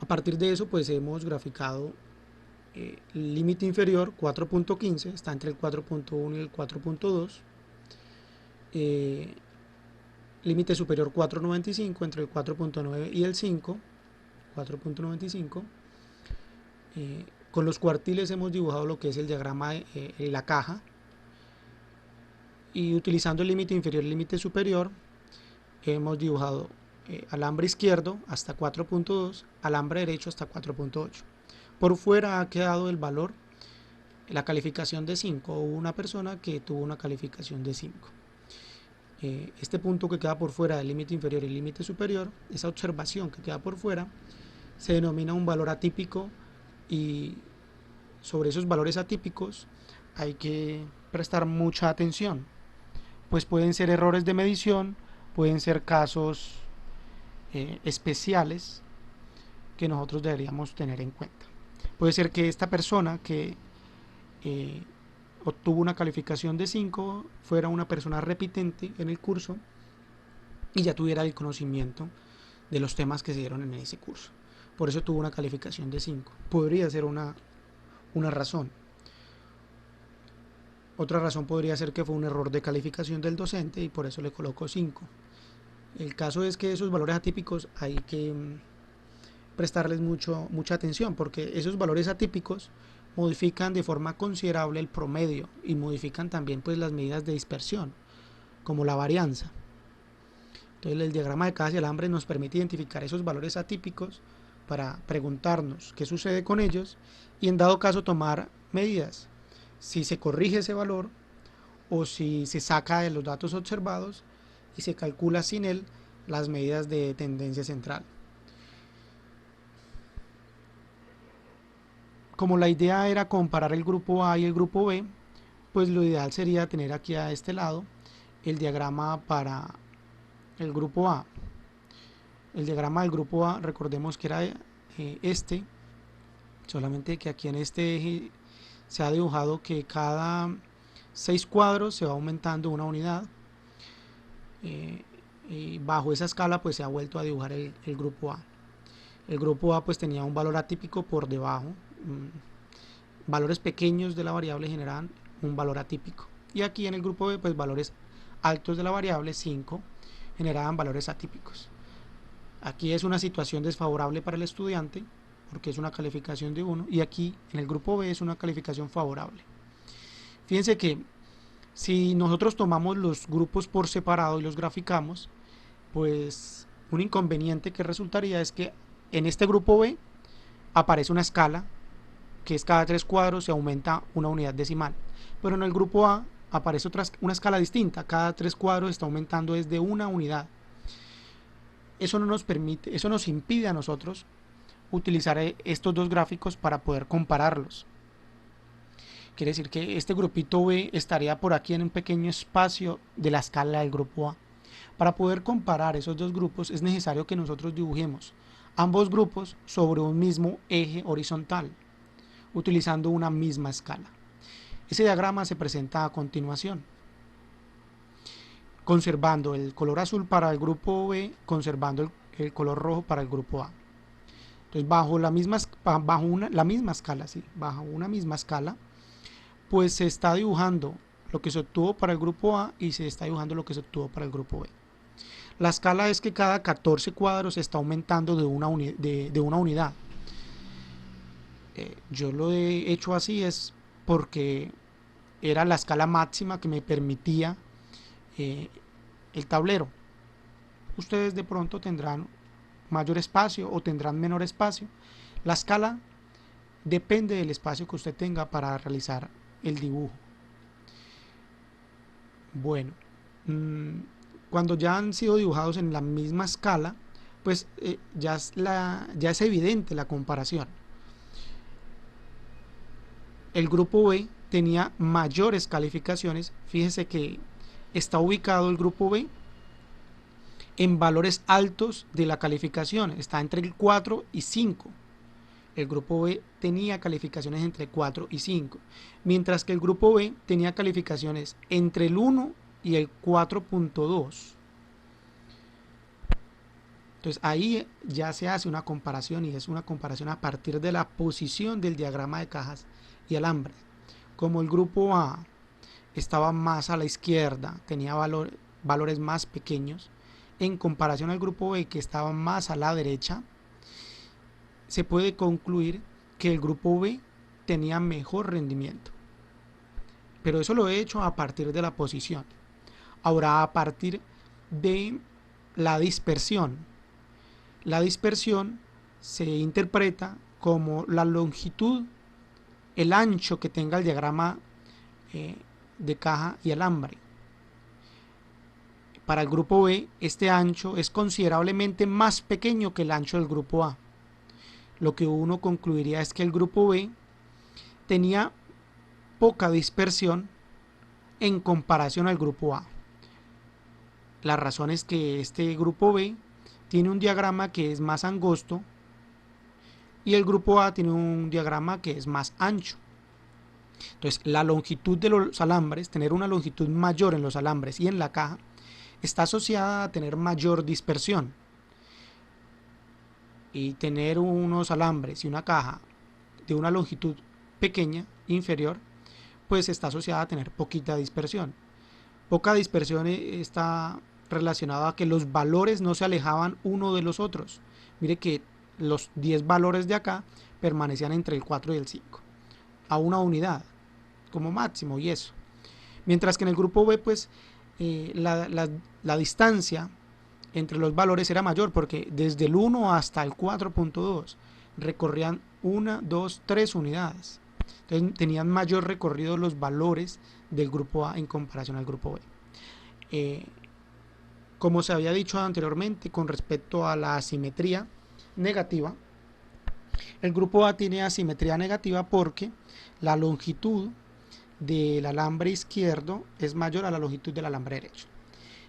A partir de eso, pues hemos graficado el límite inferior 4.15, está entre el 4.1 y el 4.2, límite superior 4.95, entre el 4.9 y el 5, 4.95. Con los cuartiles hemos dibujado lo que es el diagrama de la caja, y utilizando el límite inferior y el límite superior hemos dibujado alambre izquierdo hasta 4.2, alambre derecho hasta 4.8. Por fuera ha quedado el valor, la calificación de 5, o una persona que tuvo una calificación de 5. Este punto que queda por fuera del límite inferior y el límite superior, esa observación que queda por fuera, se denomina un valor atípico, y sobre esos valores atípicos hay que prestar mucha atención, pues pueden ser errores de medición, pueden ser casos especiales que nosotros deberíamos tener en cuenta. Puede ser que esta persona que obtuvo una calificación de 5 fuera una persona repitente en el curso y ya tuviera el conocimiento de los temas que se dieron en ese curso. Por eso tuvo una calificación de 5. Podría ser una razón. Otra razón podría ser que fue un error de calificación del docente y por eso le colocó 5. El caso es que esos valores atípicos hay que prestarles mucha atención, porque esos valores atípicos modifican de forma considerable el promedio y modifican también pues las medidas de dispersión, como la varianza. Entonces el diagrama de caja y alambre nos permite identificar esos valores atípicos para preguntarnos qué sucede con ellos y en dado caso tomar medidas, si se corrige ese valor o si se saca de los datos observados y se calcula sin él las medidas de tendencia central. Como la idea era comparar el grupo A y el grupo B, pues lo ideal sería tener aquí a este lado el diagrama para el grupo A. El diagrama del grupo A, recordemos que era este, solamente que aquí en este eje se ha dibujado que cada 6 cuadros se va aumentando una unidad, y bajo esa escala pues se ha vuelto a dibujar el grupo A. El grupo A pues tenía un valor atípico por debajo, valores pequeños de la variable generan un valor atípico, y aquí en el grupo B pues valores altos de la variable 5 generaban valores atípicos. Aquí es una situación desfavorable para el estudiante porque es una calificación de 1, y aquí en el grupo B es una calificación favorable. Fíjense que si nosotros tomamos los grupos por separado y los graficamos, pues un inconveniente que resultaría es que En este grupo B aparece una escala que es cada 3 cuadros se aumenta una unidad decimal, pero en el grupo A aparece una escala distinta, cada 3 cuadros está aumentando desde una unidad. Eso no nos permite, eso nos impide a nosotros utilizar estos dos gráficos para poder compararlos. Quiere decir que este grupito B estaría por aquí en un pequeño espacio de la escala del grupo A. Para poder comparar esos dos grupos es necesario que nosotros dibujemos ambos grupos sobre un mismo eje horizontal, utilizando una misma escala. Ese diagrama se presenta a continuación, conservando el color azul para el grupo B, conservando el color rojo para el grupo A. Entonces, la misma escala, sí, bajo una misma escala, pues se está dibujando lo que se obtuvo para el grupo A y se está dibujando lo que se obtuvo para el grupo B. La escala es que cada 14 cuadros se está aumentando de una unidad. Yo lo he hecho así es porque era la escala máxima que me permitía el tablero. Ustedes de pronto tendrán mayor espacio o tendrán menor espacio. La escala depende del espacio que usted tenga para realizar el dibujo. Bueno, cuando ya han sido dibujados en la misma escala, pues ya es evidente la comparación. El grupo B tenía mayores calificaciones. Fíjese que está ubicado el grupo B en valores altos de la calificación, está entre el 4 y 5. El grupo B tenía calificaciones entre 4 y 5, mientras que el grupo B tenía calificaciones entre el 1 y el 4.2. Entonces ahí ya se hace una comparación, y es una comparación a partir de la posición del diagrama de cajas y alambres. Como el grupo A estaba más a la izquierda, tenía valores más pequeños, en comparación al grupo B que estaba más a la derecha, se puede concluir que el grupo B tenía mejor rendimiento. Pero eso lo he hecho a partir de la posición. Ahora, a partir de la dispersión. La dispersión se interpreta como la longitud, el ancho que tenga el diagrama de caja y alambre. Para el grupo B, este ancho es considerablemente más pequeño que el ancho del grupo A. Lo que uno concluiría es que el grupo B tenía poca dispersión en comparación al grupo A. La razón es que este grupo B tiene un diagrama que es más angosto y el grupo A tiene un diagrama que es más ancho. Entonces, la longitud de los alambres, tener una longitud mayor en los alambres y en la caja, está asociada a tener mayor dispersión. Y tener unos alambres y una caja de una longitud pequeña, inferior, pues está asociada a tener poquita dispersión. Poca dispersión está relacionada a que los valores no se alejaban uno de los otros. Mire que los 10 valores de acá permanecían entre el 4 y el 5, a una unidad como máximo, y eso. Mientras que en el grupo B, pues la distancia entre los valores era mayor, porque desde el 1 hasta el 4.2 recorrían 1, 2, 3 unidades. Entonces tenían mayor recorrido los valores del grupo A en comparación al grupo B. Como se había dicho anteriormente con respecto a la asimetría negativa, el grupo A tiene asimetría negativa porque la longitud del alambre izquierdo es mayor a la longitud del alambre derecho.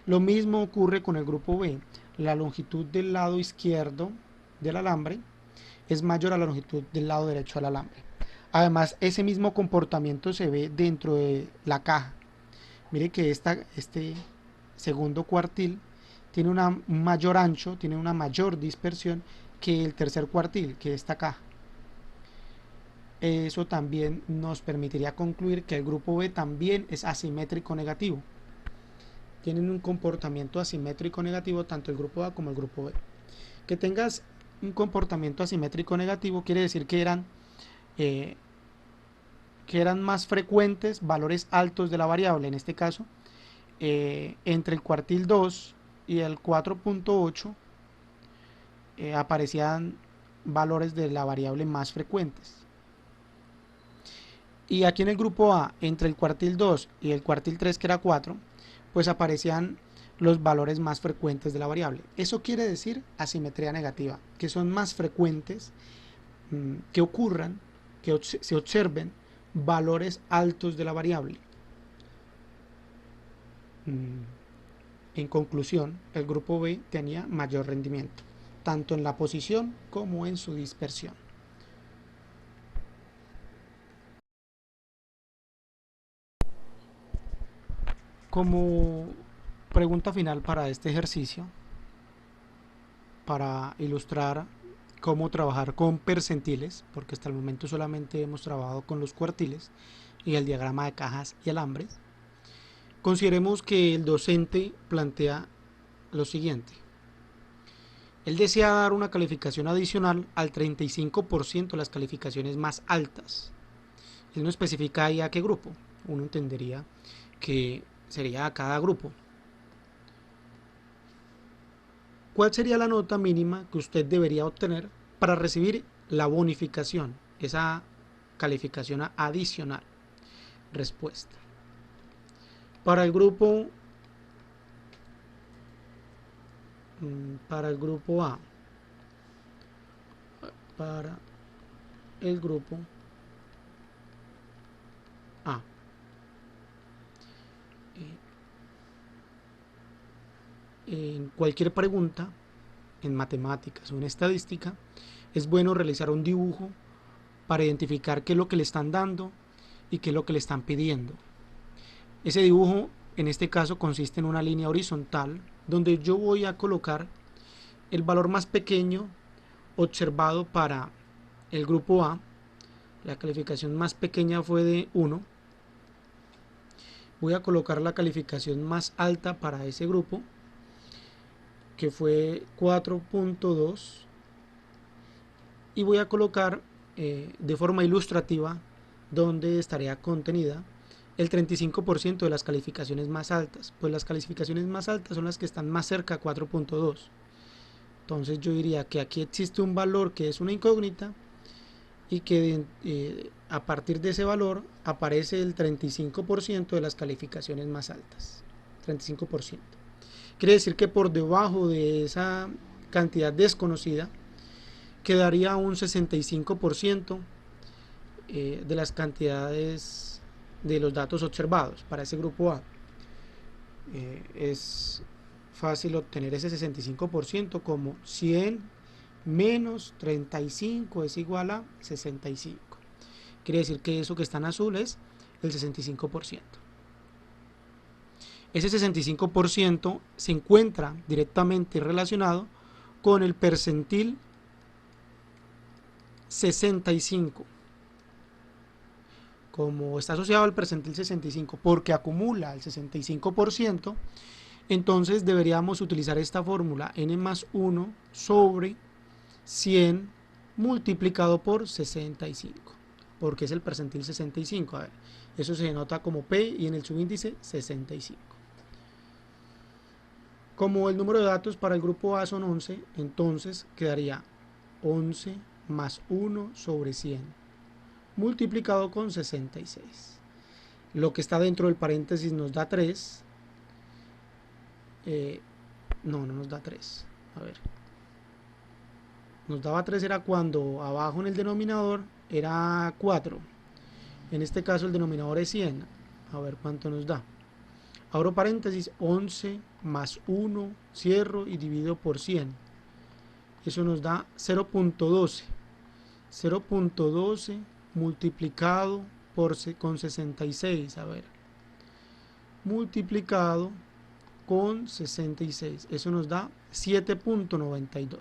Lo mismo ocurre con el grupo B. La longitud del lado izquierdo del alambre es mayor a la longitud del lado derecho del alambre. Además, ese mismo comportamiento se ve dentro de la caja. Mire que este segundo cuartil tiene un mayor ancho, tiene una mayor dispersión que el tercer cuartil, que esta caja. Eso también nos permitiría concluir que el grupo B también es asimétrico negativo. Tienen un comportamiento asimétrico negativo tanto el grupo A como el grupo B. Que tengas un comportamiento asimétrico negativo quiere decir que eran más frecuentes valores altos de la variable. En este caso, entre el cuartil 2 y el 4.8 aparecían valores de la variable más frecuentes. Y aquí en el grupo A, entre el cuartil 2 y el cuartil 3, que era 4, pues aparecían los valores más frecuentes de la variable. Eso quiere decir asimetría negativa, que son más frecuentes que ocurran, que se observen valores altos de la variable. En conclusión, el grupo B tenía mayor rendimiento, tanto en la posición como en su dispersión. Como pregunta final para este ejercicio, para ilustrar cómo trabajar con percentiles, porque hasta el momento solamente hemos trabajado con los cuartiles y el diagrama de cajas y alambres, consideremos que el docente plantea lo siguiente. Él desea dar una calificación adicional al 35% de las calificaciones más altas. Él no especifica ahí a qué grupo. Uno entendería que sería a cada grupo. ¿Cuál sería la nota mínima que usted debería obtener para recibir la bonificación, esa calificación adicional? Respuesta. Para el grupo A, para el grupo A, en cualquier pregunta, en matemáticas o en estadística, es bueno realizar un dibujo para identificar qué es lo que le están dando y qué es lo que le están pidiendo. Ese dibujo, en este caso, consiste en una línea horizontal donde yo voy a colocar el valor más pequeño observado para el grupo A. La calificación más pequeña fue de 1. Voy a colocar la calificación más alta para ese grupo, que fue 4.2, y voy a colocar de forma ilustrativa donde estaría contenida el 35% de las calificaciones más altas, pues las calificaciones más altas son las que están más cerca a 4.2. Entonces yo diría que aquí existe un valor que es una incógnita y que a partir de ese valor aparece el 35% de las calificaciones más altas. 35%. Quiere decir que por debajo de esa cantidad desconocida quedaría un 65% de las cantidades de los datos observados para ese grupo A. Es fácil obtener ese 65% como 100 menos 35 es igual a 65. Quiere decir que eso que está en azul es el 65%. Ese 65% se encuentra directamente relacionado con el percentil 65. Como está asociado al percentil 65 porque acumula el 65%, entonces deberíamos utilizar esta fórmula n más 1 sobre 100 multiplicado por 65, porque es el percentil 65. A ver, eso se denota como P y en el subíndice 65. Como el número de datos para el grupo A son 11, entonces quedaría 11 más 1 sobre 100 multiplicado con 66. Lo que está dentro del paréntesis nos da 3. No nos da 3. A ver. Nos daba 3 era cuando abajo en el denominador era 4. En este caso el denominador es 100. A ver cuánto nos da. Abro paréntesis, 11 más 1, cierro y divido por 100. Eso nos da 0.12. 0.12 multiplicado con 66. A ver. Multiplicado con 66. Eso nos da 7.92.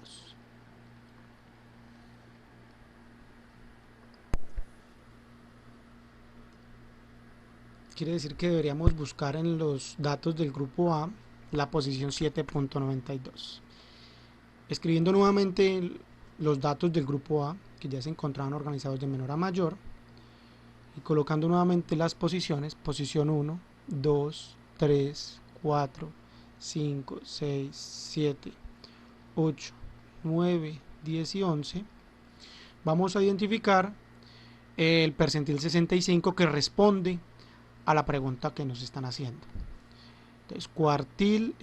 Quiere decir que deberíamos buscar en los datos del grupo A la posición 7.92. Escribiendo nuevamente los datos del grupo A, que ya se encontraban organizados de menor a mayor, y colocando nuevamente las posiciones, posición 1, 2, 3, 4, 5, 6, 7, 8, 9, 10 y 11, vamos a identificar el percentil 65 que responde a la pregunta que nos están haciendo. Entonces, cuartil,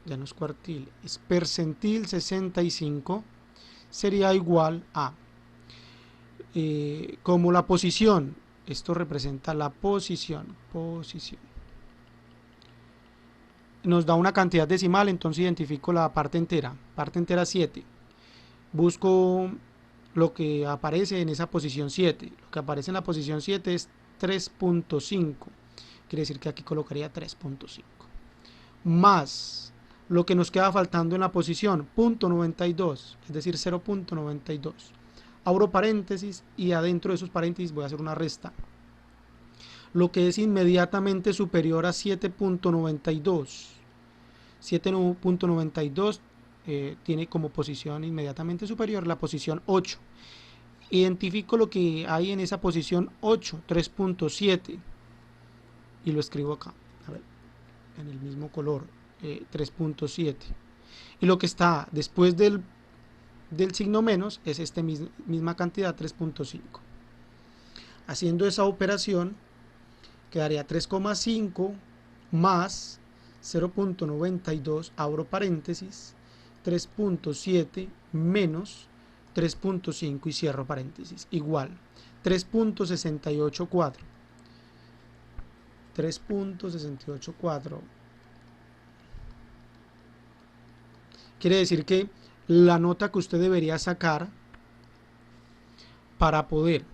ya no es cuartil, es percentil 65, sería igual a, como la posición, esto representa la posición, nos da una cantidad decimal, entonces identifico la parte entera 7, busco lo que aparece en esa posición 7, lo que aparece en la posición 7 es 3.5, quiere decir que aquí colocaría 3.5, más lo que nos queda faltando en la posición, 0.92, es decir, 0.92. Abro paréntesis y adentro de esos paréntesis voy a hacer una resta. Lo que es inmediatamente superior a 7.92. 7.92 tiene como posición inmediatamente superior la posición 8. Identifico lo que hay en esa posición 8, 3.7, y lo escribo acá, a ver, en el mismo color, 3.7. Y lo que está después del signo menos es esta misma cantidad, 3.5. Haciendo esa operación quedaría 3,5 más 0.92, abro paréntesis, 3.7 menos 3.5 y cierro paréntesis, igual 3.684. 3.684 quiere decir que la nota que usted debería sacar para poder,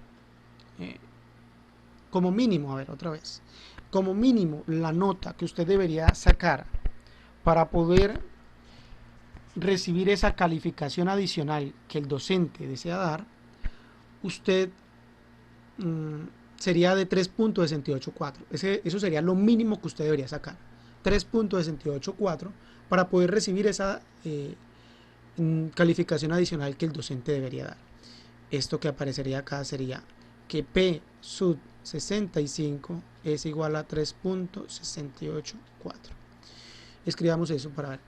como mínimo, a ver otra vez, como mínimo la nota que usted debería sacar para poder recibir esa calificación adicional que el docente desea dar, usted sería de 3.684. Eso sería lo mínimo que usted debería sacar. 3.684 para poder recibir esa calificación adicional que el docente debería dar. Esto que aparecería acá sería que P sub 65 es igual a 3.684. Escribamos eso para ver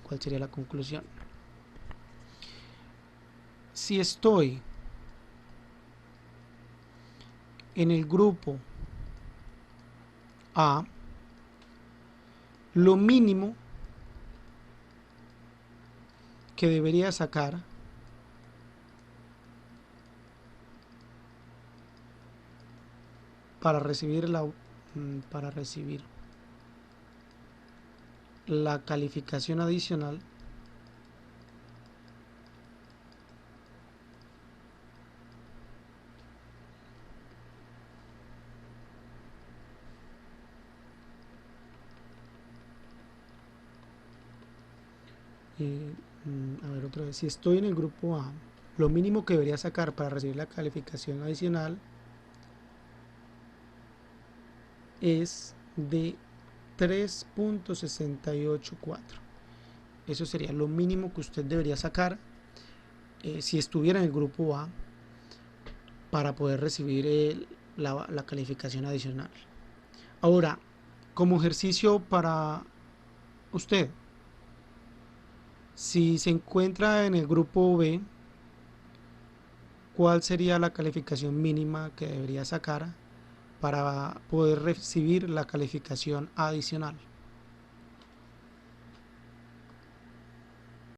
cuál sería la conclusión. Si estoy en el grupo A, lo mínimo que debería sacar para recibir la calificación adicional a ver otra vez, si estoy en el grupo A, lo mínimo que debería sacar para recibir la calificación adicional es de 3.684. Eso sería lo mínimo que usted debería sacar si estuviera en el grupo A para poder recibir la calificación adicional. Ahora, como ejercicio para usted, si se encuentra en el grupo B, ¿cuál sería la calificación mínima que debería sacar para poder recibir la calificación adicional?